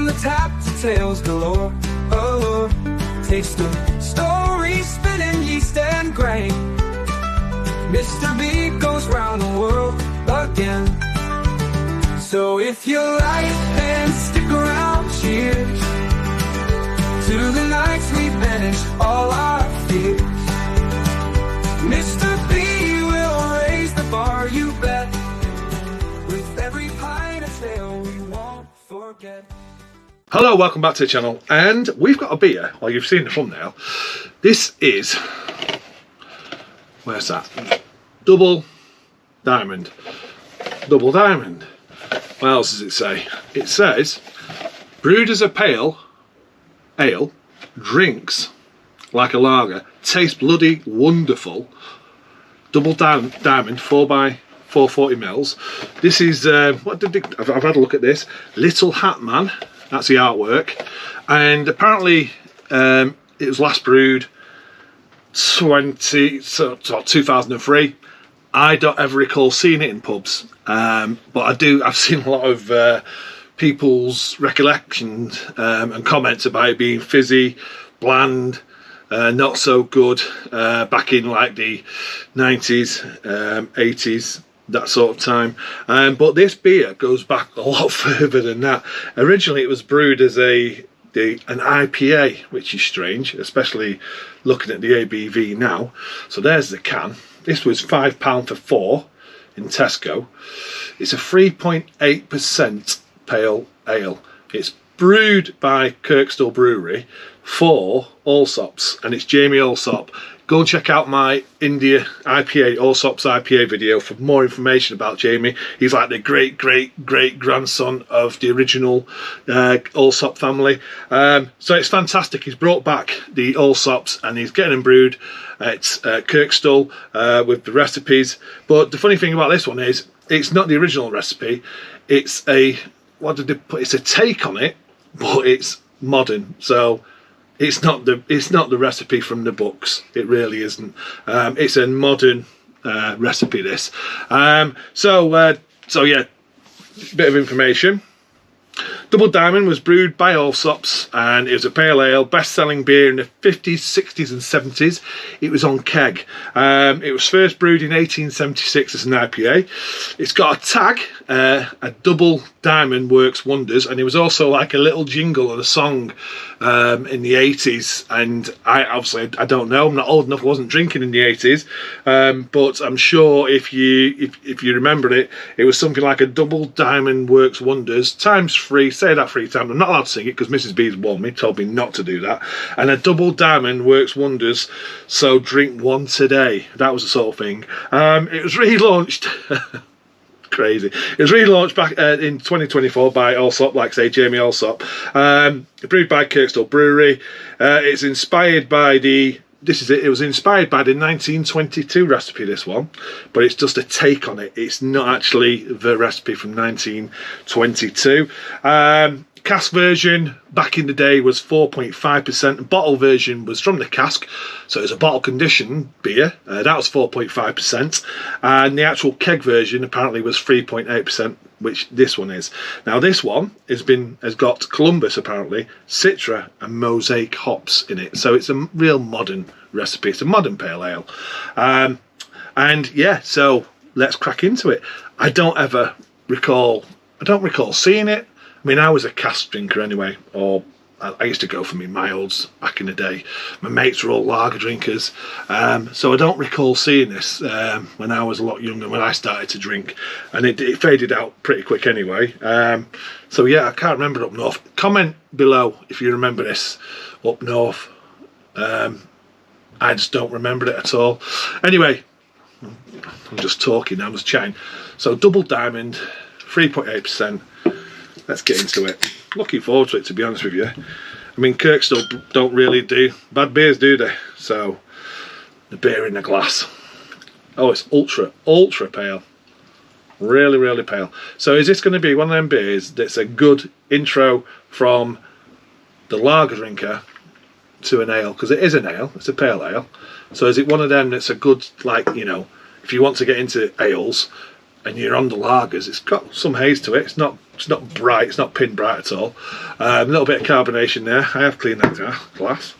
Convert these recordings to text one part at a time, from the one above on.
from the tap to tales galore. Oh, taste of stories, spinning yeast and grain. Mr. B goes round the world again. So if you like, then stick around. Cheers to the nights we banished all our fears. Mr. B will raise the bar, you bet. With every pint of ale we won't forget. Hello, welcome back to the channel, and we've got a beer. Well, you've seen the thumbnail. This is, where's that? Double Diamond. Double Diamond. What else does it say? It says, brewed as a pale ale, drinks like a lager, tastes bloody wonderful. Double Diamond, 4x440 mils. This is, what did they, I've had a look at this. Little Hat Man, that's the artwork. And apparently it was last brewed 2003. I don't ever recall seeing it in pubs, but I've seen a lot of people's recollections and comments about it being fizzy, bland, not so good back in like the 90s, 80s, that sort of time. But this beer goes back a lot further than that. Originally it was brewed as an IPA, which is strange, especially looking at the ABV now. So there's the can. This was £5 for 4 in Tesco. It's a 3.8% pale ale. It's brewed by Kirkstall Brewery for Allsopps, and it's Jamie Allsopp. Go and check out my India IPA, Allsopp's IPA video for more information about Jamie. He's like the great grandson of the original Allsopp family. So it's fantastic. He's brought back the Allsopps and he's getting them brewed at Kirkstall with the recipes. But the funny thing about this one is it's not the original recipe. It's a, what did they put? It's a take on it, but it's modern. So it's not the recipe from the books. It really isn't. It's a modern recipe. This. So yeah, bit of information. Double Diamond was brewed by Allsopp's, and it was a pale ale, best-selling beer in the 50s, 60s and 70s. It was on keg. It was first brewed in 1876 as an IPA. It's got a tag, a Double Diamond works wonders, and it was also like a little jingle of a song in the 80s. And I don't know, I'm not old enough, I wasn't drinking in the 80s, but I'm sure if you remember it, it was something like a Double Diamond works wonders times 3. Say that 3 times. I'm not allowed to sing it because Mrs. B's warned me, told me not to do that. And a Double Diamond works wonders, so drink one today. That was the sort of thing. It was relaunched. Crazy. It was relaunched back in 2024 by Allsopp, like say Jamie Allsopp. Brewed by Kirkstall Brewery. It's inspired by the. This is it. It was inspired by the 1922 recipe, this one, but it's just a take on it. It's not actually the recipe from 1922. Cask version back in the day was 4.5%. The bottle version was from the cask, so it's a bottle conditioned beer. That was 4.5%, and the actual keg version apparently was 3.8%, which this one is. Now this one has got Columbus apparently, Citra and Mosaic hops in it, so it's a real modern recipe. It's a modern pale ale, and yeah, so let's crack into it. I don't recall seeing it. I mean, I was a cask drinker anyway, or I used to go for me milds back in the day. My mates were all lager drinkers, so I don't recall seeing this when I was a lot younger, when I started to drink, and it faded out pretty quick anyway. So yeah, I can't remember it up north. Comment below if you remember this up north. I just don't remember it at all. Anyway, I'm just talking, I'm just chatting. So Double Diamond, 3.8%. Let's get into it. Looking forward to it, to be honest with you. I mean, Kirkstall don't really do bad beers, do they? So, the beer in a glass. Oh, it's ultra pale. Really pale. So is this going to be one of them beers that's a good intro from the lager drinker to an ale? Because it is an ale, it's a pale ale. So is it one of them that's a good, like, you know, if you want to get into ales, and you're on the lagers, it's got some haze to it. It's not bright, it's not pin bright at all. A little bit of carbonation there. I have cleaned that glass.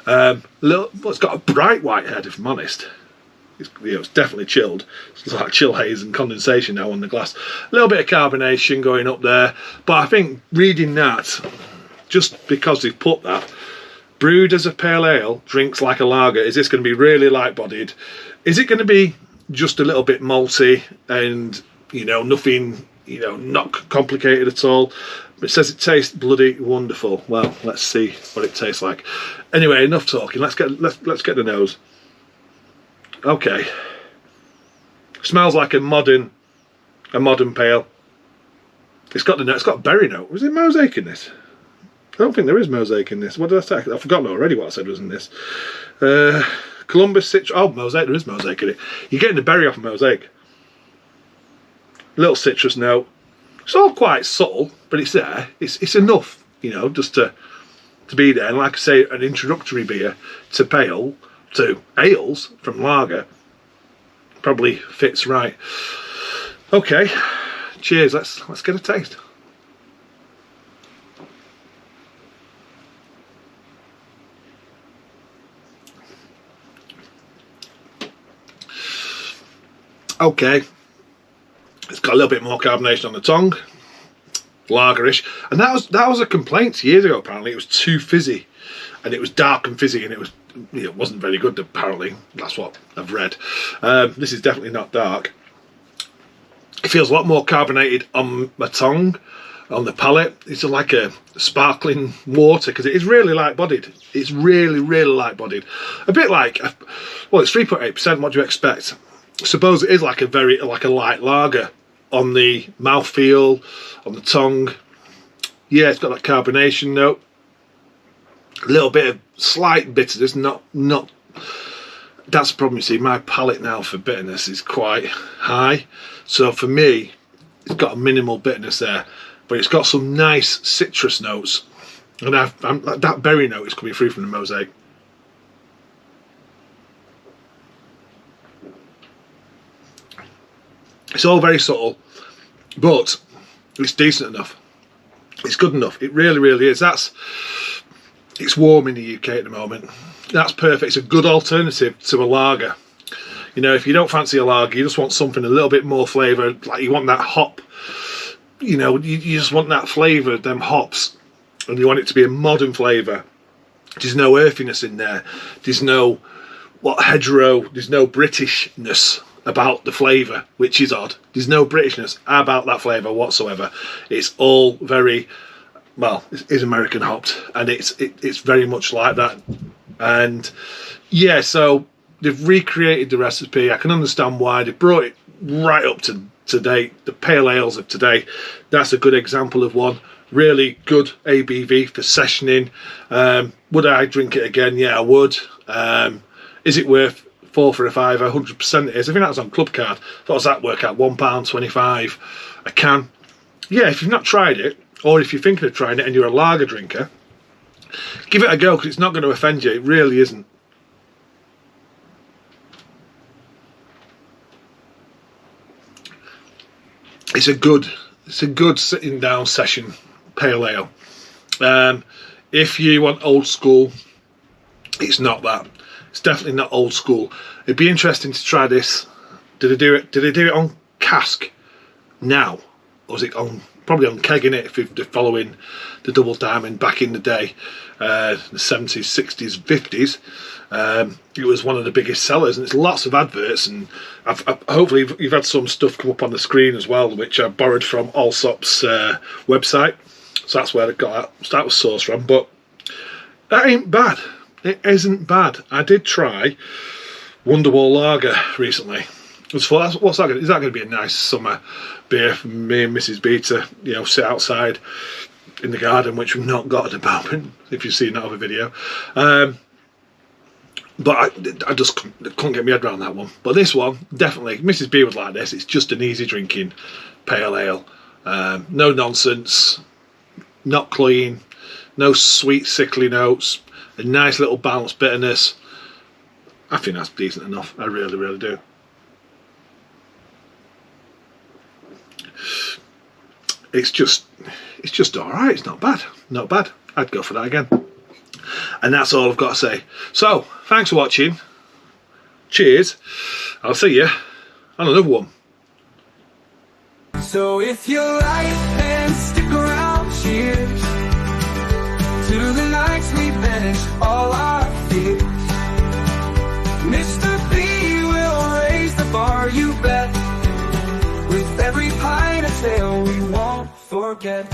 Well, it's got a bright white head, if I'm honest. It's definitely chilled. It's like chill haze and condensation now on the glass. A little bit of carbonation going up there, but I think reading that, just because they've put that, brewed as a pale ale, drinks like a lager. Is this going to be really light bodied? Is it going to be just a little bit malty and nothing, not complicated at all? It says it tastes bloody wonderful. Well, let's see what it tastes like. Anyway, enough talking. Let's get the nose. Okay. Smells like a modern pale. It's got a berry note. Was there mosaic in this? I don't think there is mosaic in this. What did I say? I've forgotten already what I said was in this. Columbus citrus. Oh, mosaic. There is mosaic in it. You're getting the berry off of mosaic. Little citrus note. It's all quite subtle, but it's there. It's enough, just to be there. And like I say, an introductory beer to ales from lager probably fits right. Okay, cheers. Let's get a taste. Okay, it's got a little bit more carbonation on the tongue, lagerish, and that was a complaint years ago. Apparently, it was too fizzy, and it was dark and fizzy, and it wasn't very good. Apparently, that's what I've read. This is definitely not dark. It feels a lot more carbonated on my tongue, on the palate. It's like a sparkling water because it is really light-bodied. It's really, really light-bodied. A bit like, well, it's 3.8%. What do you expect? Suppose it is like a light lager on the mouthfeel, on the tongue. Yeah, it's got that carbonation note. A little bit of slight bitterness, not. That's the problem. You see, my palate now for bitterness is quite high. So for me, it's got a minimal bitterness there, but it's got some nice citrus notes, and that berry note is coming through from the mosaic. It's all very subtle, but it's decent enough. It's good enough. It really, really is. It's warm in the UK at the moment. That's perfect. It's a good alternative to a lager. If you don't fancy a lager, you just want something a little bit more flavour. Like you want that hop. You just want that flavour, them hops, and you want it to be a modern flavour. There's no earthiness in there. There's no There's no Britishness about the flavour, which is odd. There's no Britishness about that flavour whatsoever. It's all very, well, it is American hopped, and it's very much like that. And yeah, so they've recreated the recipe. I can understand why they brought it right up to today. The pale ales of today, that's a good example of one. Really good ABV for sessioning. Would I drink it again? Yeah, I would. Is it worth 4 for a fiver? 100% it is. I think that was on Club Card. What does that work out? £1.25 a can. Yeah, if you've not tried it, or if you're thinking of trying it and you're a lager drinker, give it a go, because it's not going to offend you. It really isn't. It's a good sitting down session pale ale. If you want old school, it's not that. It's definitely not old school. It'd be interesting to try this. Did they do it on cask now, or was it probably on keg, in it, if they're following the Double Diamond back in the day, the 70s, 60s, 50s. It was one of the biggest sellers, and it's lots of adverts, and hopefully you've had some stuff come up on the screen as well, which I borrowed from Allsopp's website. So that's where I got that was sourced from. But that ain't bad. It isn't bad. I did try Wonderwall Lager recently. I was thought, what's that? Is that going to be a nice summer beer for me and Mrs. B to, sit outside in the garden, which we've not got at the moment, if you've seen that other video. But I just couldn't get my head around that one. But this one, definitely, Mrs. B would like this. It's just an easy drinking pale ale. No nonsense, not cloying, no sweet sickly notes, a nice little balanced bitterness. I think that's decent enough. I really, really do. it's just all right. It's not bad, not bad. I'd go for that again. And that's all I've got to say. So thanks for watching. Cheers. I'll see you on another one. So if you like, then stick around. Cheers to the nights we banished all our fears. Mr. B will raise the bar, you bet. With every pint of ale we won't forget.